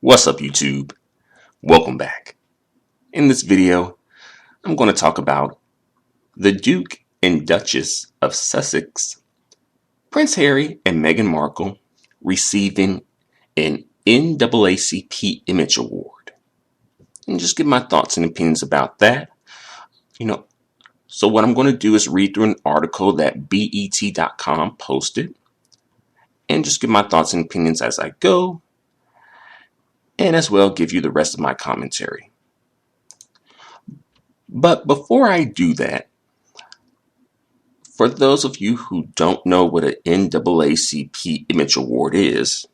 What's up, YouTube? Welcome back. In this video, I'm going to talk about the Duke and Duchess of Sussex, Prince Harry and Meghan Markle receiving an NAACP Image Award. And just give my thoughts and opinions about that. So what I'm going to do is read through an article that BET.com posted and just give my thoughts and opinions as I go, and as well give you the rest of my commentary. But before I do that, for those of you who don't know what an NAACP Image Award is,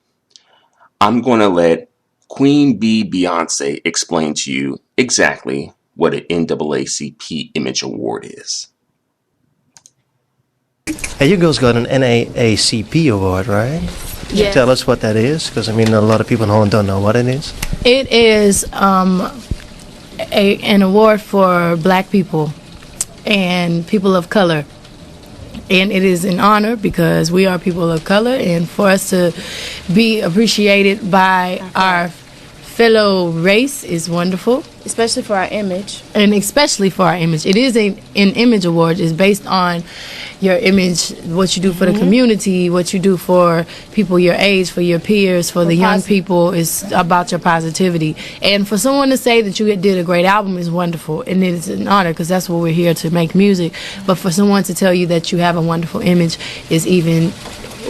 I'm going to let Queen Bee Beyonce explain to you exactly what an NAACP Image Award is. Hey, you girls got an NAACP award, right? Can you tell us what that is? Because, a lot of people in Holland don't know what it is. It is an award for Black people and people of color. And it is an honor because we are people of color, and for us to be appreciated by our fellow race is wonderful. Especially for our image. And especially for our image. It is an image award. It's based on your image, what you do for the community, what you do for people your age, for your peers, for the young people. It's about your positivity. And for someone to say that you did a great album is wonderful. And it is an honor because that's what we're here to make music. But for someone to tell you that you have a wonderful image is even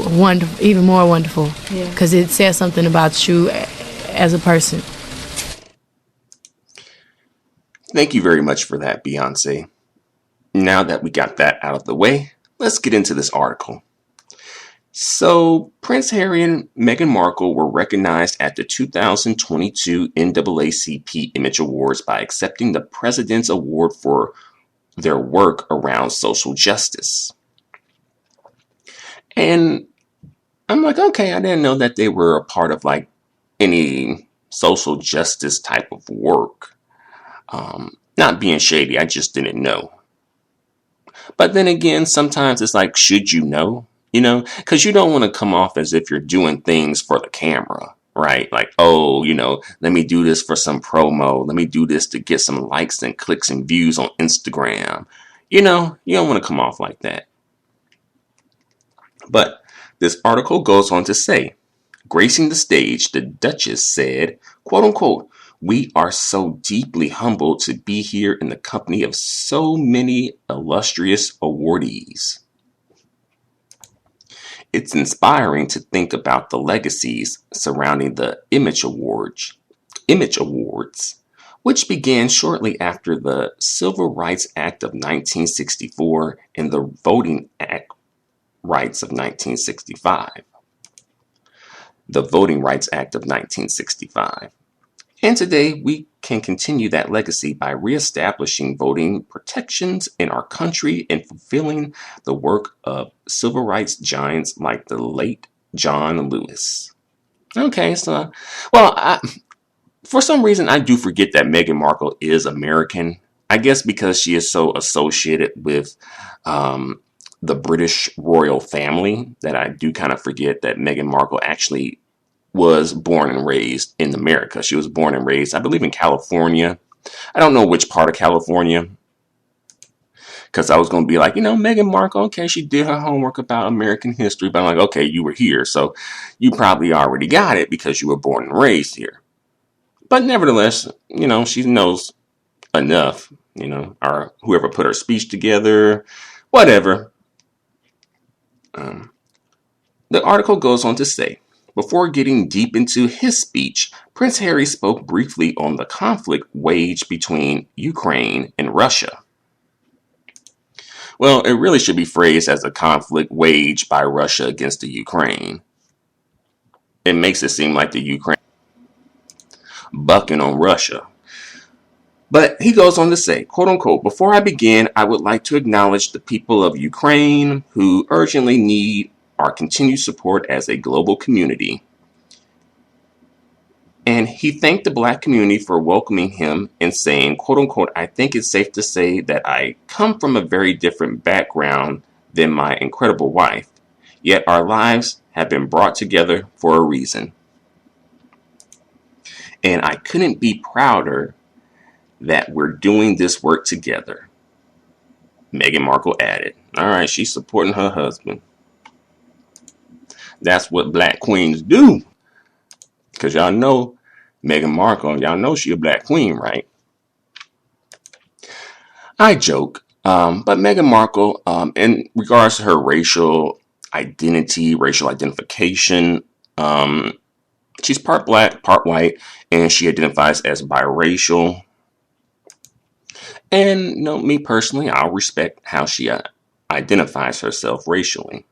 more wonderful. Because it says something about you as a person. Thank you very much for that, Beyonce. Now that we got that out of the way, let's get into this article. So, Prince Harry and Meghan Markle were recognized at the 2022 NAACP Image Awards by accepting the President's Award for their work around social justice. And I'm like, okay, I didn't know that they were a part of any social justice type of work. Not being shady, I just didn't know. But then again, sometimes it's like, should you know? Because you don't want to come off as if you're doing things for the camera, right? Like, oh, let me do this for some promo. Let me do this to get some likes and clicks and views on Instagram. You don't want to come off like that. But this article goes on to say, gracing the stage, the Duchess said, quote unquote, "We are so deeply humbled to be here in the company of so many illustrious awardees. It's inspiring to think about the legacies surrounding the Image Awards, which began shortly after the Civil Rights Act of 1964 and the Voting Rights of 1965. The Voting Rights Act of 1965. And today, we can continue that legacy by reestablishing voting protections in our country and fulfilling the work of civil rights giants like the late John Lewis." Okay, so, for some reason, I do forget that Meghan Markle is American. I guess because she is so associated with the British royal family that I do kind of forget that Meghan Markle actually was born and raised in America. She was born and raised, I believe, in California. I don't know which part of California, because I was going to be like, Meghan Markle, okay, she did her homework about American history, but I'm like, okay, you were here, so you probably already got it because you were born and raised here. But nevertheless, she knows enough, or whoever put her speech together, whatever. The article goes on to say, before getting deep into his speech, Prince Harry spoke briefly on the conflict waged between Ukraine and Russia. Well, it really should be phrased as a conflict waged by Russia against the Ukraine. It makes it seem like the Ukraine bucking on Russia. But he goes on to say, quote unquote, "Before I begin, I would like to acknowledge the people of Ukraine who urgently need our continued support as a global community." And he thanked the Black community for welcoming him and saying, quote unquote, "I think it's safe to say that I come from a very different background than my incredible wife, yet our lives have been brought together for a reason." And I couldn't be prouder that we're doing this work together, Meghan Markle added. All right, she's supporting her husband. That's what black queens do. Because y'all know Meghan Markle, y'all know she a black queen, right? I joke, but Meghan Markle, in regards to her racial identity, racial identification, she's part black, part white, and she identifies as biracial. And me personally, I'll respect how she identifies herself racially.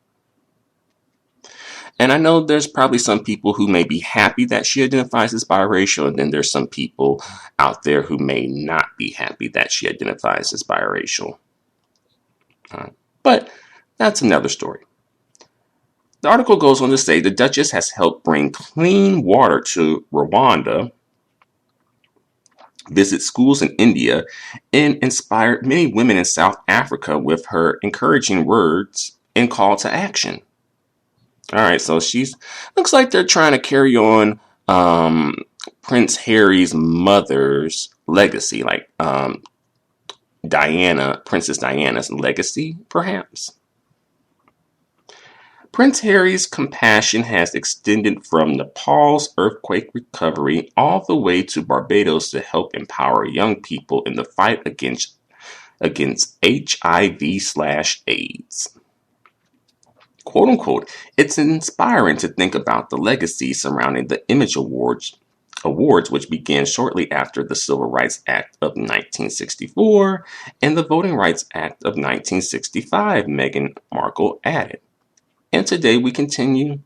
And I know there's probably some people who may be happy that she identifies as biracial, and then there's some people out there who may not be happy that she identifies as biracial. But that's another story. The article goes on to say the Duchess has helped bring clean water to Rwanda, visit schools in India, and inspired many women in South Africa with her encouraging words and call to action. All right, so looks like they're trying to carry on Prince Harry's mother's legacy, like Princess Diana's legacy, perhaps. Prince Harry's compassion has extended from Nepal's earthquake recovery all the way to Barbados to help empower young people in the fight against HIV/AIDS. Quote unquote, it's inspiring to think about the legacy surrounding the Image Awards, which began shortly after the Civil Rights Act of 1964 and the Voting Rights Act of 1965, Meghan Markle added. And today we continue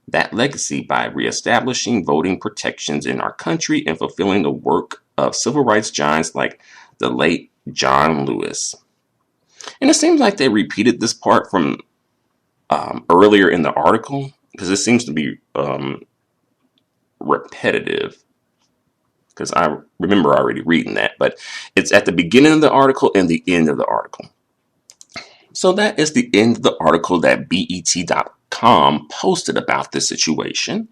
that legacy by reestablishing voting protections in our country and fulfilling the work of civil rights giants like the late John Lewis. And it seems like they repeated this part from earlier in the article, because it seems to be repetitive, because I remember already reading that, but it's at the beginning of the article and the end of the article. So that is the end of the article that BET.com posted about this situation.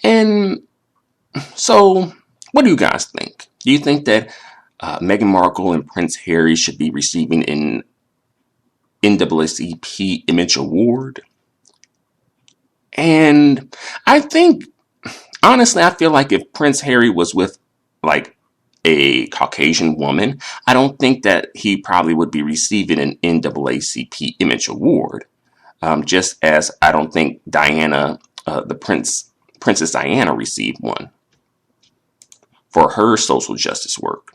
And so what do you guys think? Do you think that Meghan Markle and Prince Harry should be receiving an NAACP Image Award? And I think, honestly, I feel like if Prince Harry was with like a Caucasian woman, I don't think that he probably would be receiving an NAACP Image Award. Just as I don't think Diana, Princess Diana received one for her social justice work.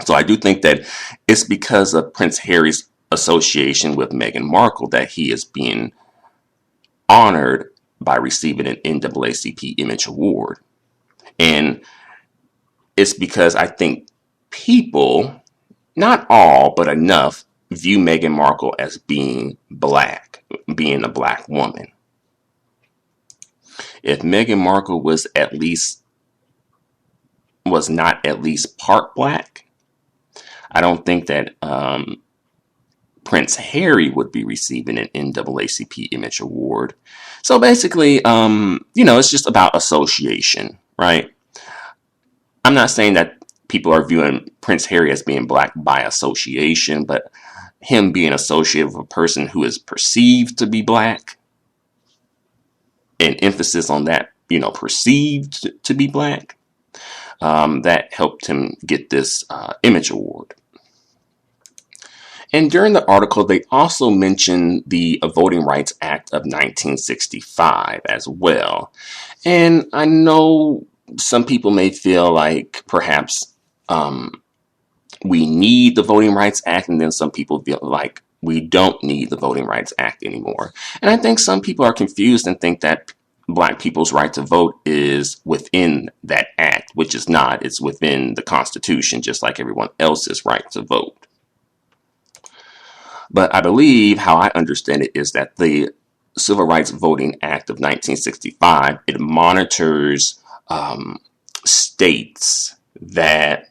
So I do think that it's because of Prince Harry's association with Meghan Markle that he is being honored by receiving an NAACP Image Award. And it's because I think people, not all, but enough, view Meghan Markle as being black, being a black woman. If Meghan Markle was not at least part black, I don't think that Prince Harry would be receiving an NAACP Image Award. So basically, it's just about association, right? I'm not saying that people are viewing Prince Harry as being black by association, but him being associated with a person who is perceived to be black, and emphasis on that, perceived to be black, that helped him get this Image Award. And during the article, they also mentioned the Voting Rights Act of 1965 as well. And I know some people may feel like perhaps we need the Voting Rights Act, and then some people feel like we don't need the Voting Rights Act anymore. And I think some people are confused and think that Black people's right to vote is within that act, which is not. It's within the Constitution, just like everyone else's right to vote. But I believe, how I understand it, is that the Civil Rights Voting Act of 1965, it monitors states that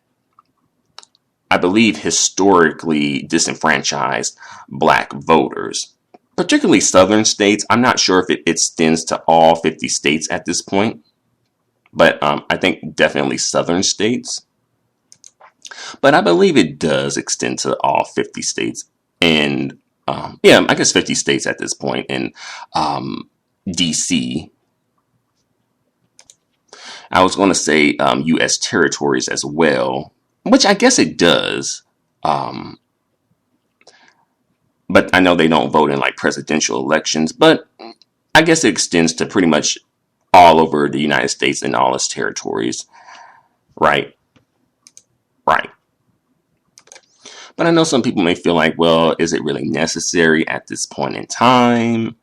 I believe historically disenfranchised Black voters, particularly southern states. I'm not sure if it extends to all 50 states at this point. but I think definitely southern states. But I believe it does extend to all 50 states. And yeah, I guess 50 states at this point. And DC. I was going to say U.S. territories as well, which I guess it does. But I know they don't vote in like presidential elections, but I guess it extends to pretty much all over the United States and all its territories. Right. Right. But I know some people may feel like, well, is it really necessary at this point in time?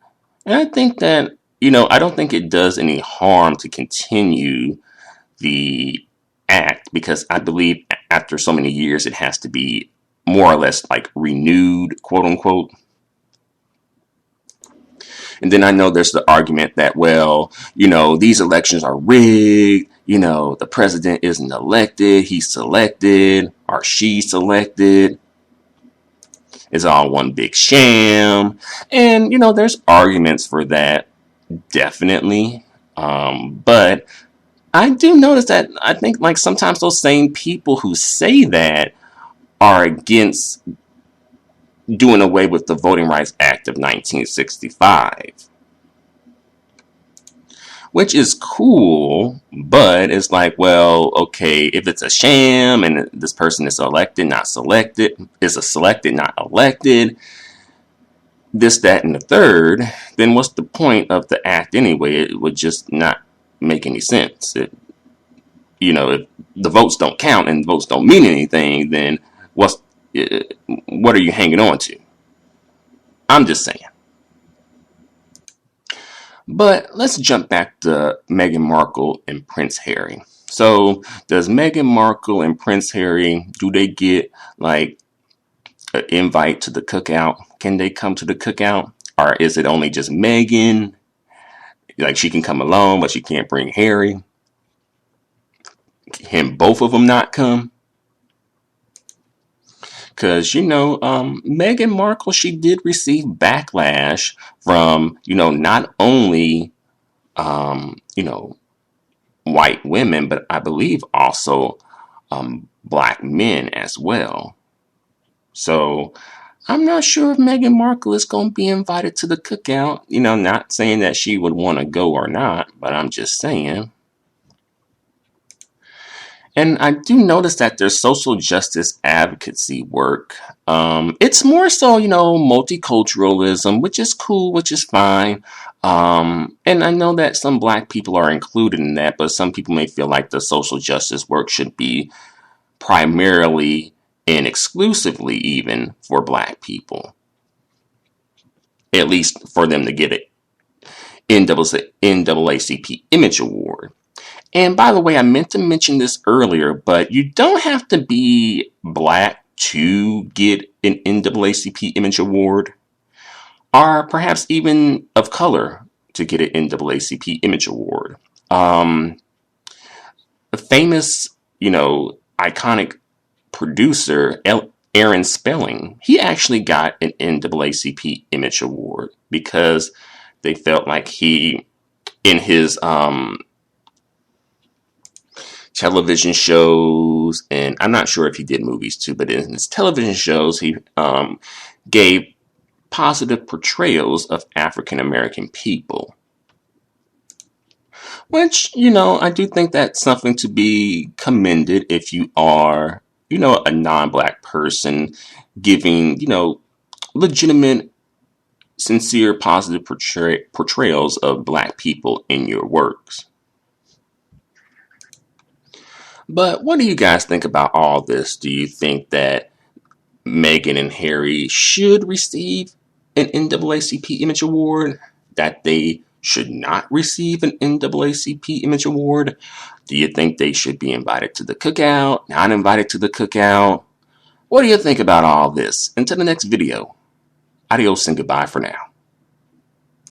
And I think that, I don't think it does any harm to continue the act, because I believe after so many years, it has to be more or less like renewed, quote unquote. And then I know there's the argument that, well, these elections are rigged. The president isn't elected. He's selected or she's selected. It's all one big sham. And, there's arguments for that, definitely. But I do notice that I think like sometimes those same people who say that are against doing away with the Voting Rights Act of 1965. Which is cool, but it's like, well, okay, if it's a sham and this person is elected, not selected, is a selected, not elected, this, that, and the third, then what's the point of the act anyway? It would just not make any sense. If the votes don't count and votes don't mean anything, then what are you hanging on to? I'm just saying. But let's jump back to Meghan Markle and Prince Harry. So does Meghan Markle and Prince Harry, do they get like an invite to the cookout? Can they come to the cookout? Or is it only just Meghan? Like she can come alone, but she can't bring Harry? Can both of them not come? Because, Meghan Markle, she did receive backlash from, not only, white women, but I believe also black men as well. So I'm not sure if Meghan Markle is going to be invited to the cookout. Not saying that she would want to go or not, but I'm just saying. And I do notice that there's social justice advocacy work. It's more so, multiculturalism, which is cool, which is fine. And I know that some black people are included in that, but some people may feel like the social justice work should be primarily and exclusively even for black people. At least for them to get an NAACP Image Award. And by the way, I meant to mention this earlier, but you don't have to be black to get an NAACP Image Award, or perhaps even of color to get an NAACP Image Award. A famous, iconic producer, Aaron Spelling, he actually got an NAACP Image Award because they felt like he, in his television shows, and I'm not sure if he did movies too, but in his television shows, he gave positive portrayals of African American people. Which, I do think that's something to be commended if you are, a non-black person giving, legitimate, sincere, positive portrayals of black people in your works. But what do you guys think about all this? Do you think that Meghan and Harry should receive an NAACP Image Award? That they should not receive an NAACP Image Award? Do you think they should be invited to the cookout? Not invited to the cookout? What do you think about all this? Until the next video, adios and goodbye for now.